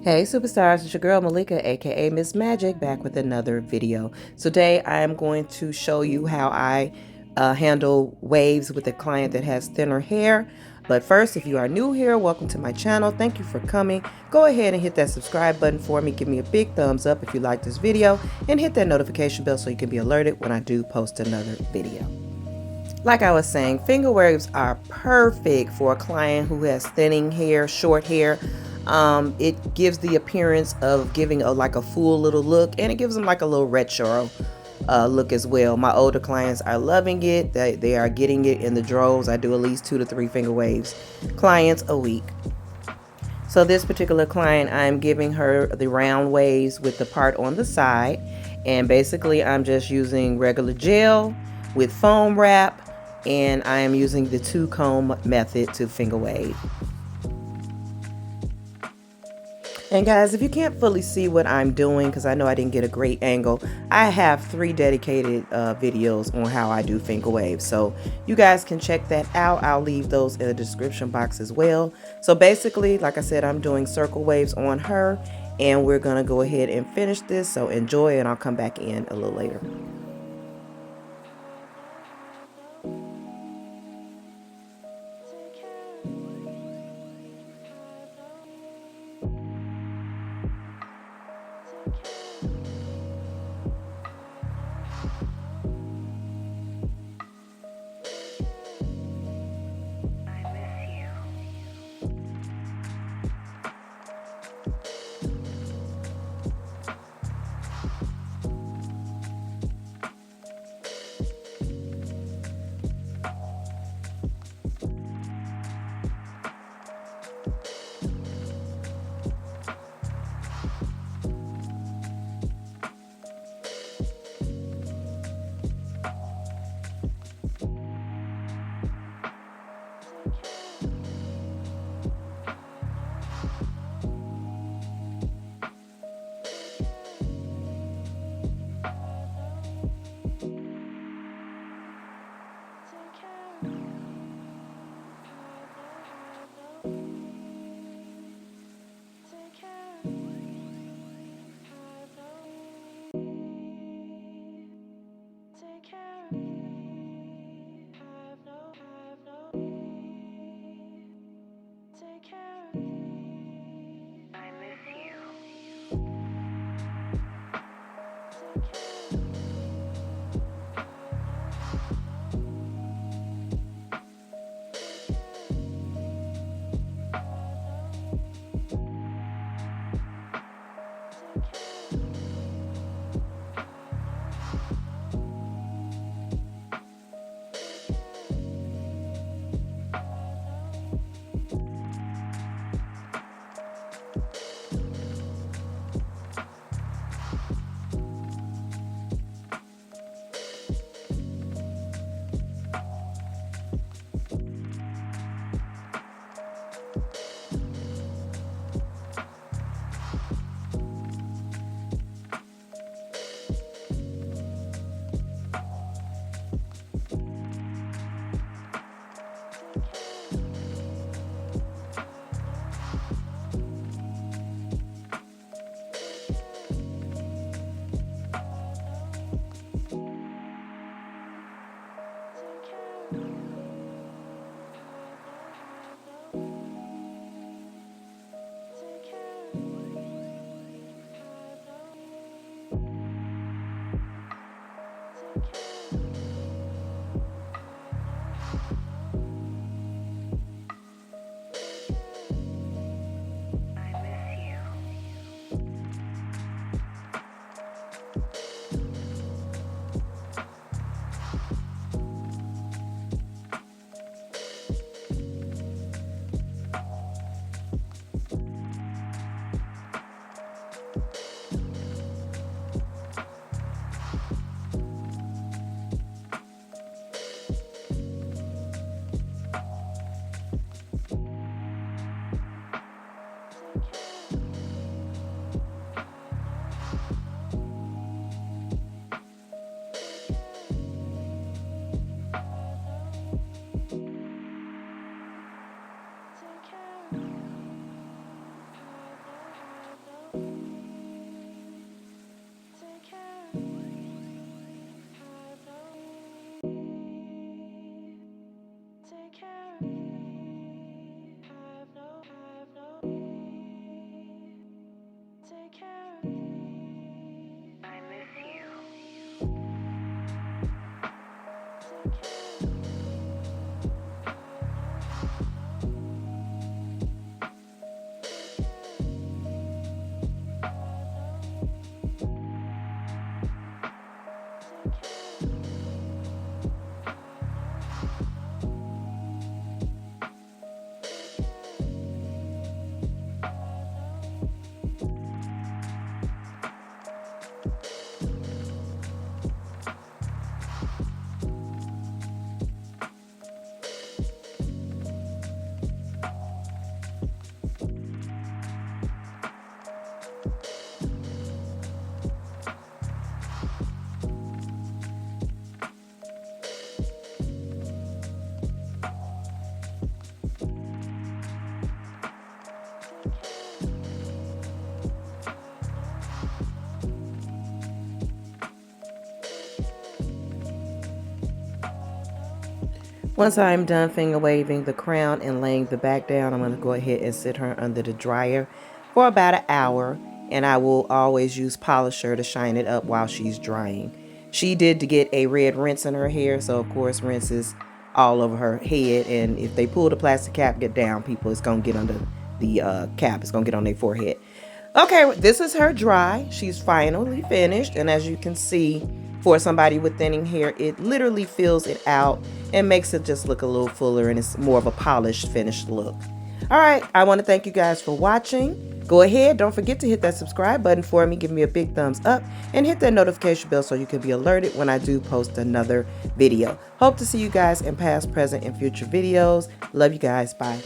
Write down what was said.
Hey superstars, it's your girl Malika, aka Miss Magic, back with another video. Today I am going to show you how I handle waves with a client that has thinner hair. But first, if you are new here, welcome to my channel. Thank you for coming. Go ahead and hit that subscribe button for me. Give me a big thumbs up if you like this video, and hit that notification bell so you can be alerted when I do post another video. Like I was saying, finger waves are perfect for a client who has thinning hair, short hair. It gives the appearance of giving like a full little look, and it gives them like a little retro look as well. My older clients are loving it. They are getting it in the droves. I do at least 2 to 3 finger waves clients a week. So this particular client, I'm giving her the round waves with the part on the side, and basically I'm just using regular gel with foam wrap, and I am using the 2-comb method to finger wave. And guys, if you can't fully see what I'm doing, because I know I didn't get a great angle, I have 3 dedicated videos on how I do finger waves. So you guys can check that out. I'll leave those in the description box as well. So basically, like I said, I'm doing circle waves on her, and we're going to go ahead and finish this. So enjoy, and I'll come back in a little later. Once I'm done finger waving the crown and laying the back down, I'm going to go ahead and sit her under the dryer for about an hour, and I will always use polisher to shine it up while she's drying. She did get a red rinse in her hair, so of course rinse is all over her head, and if they pull the plastic cap get down, people, it's going to get under the cap. It's going to get on their forehead. Okay, this is her dry. She's finally finished, and as you can see, for somebody with thinning hair, it literally fills it out and makes it just look a little fuller, and it's more of a polished, finished look. All right, I want to thank you guys for watching. Go ahead, don't forget to hit that subscribe button for me, give me a big thumbs up, and hit that notification bell so you can be alerted when I do post another video. Hope to see you guys in past, present, and future videos. Love you guys. Bye.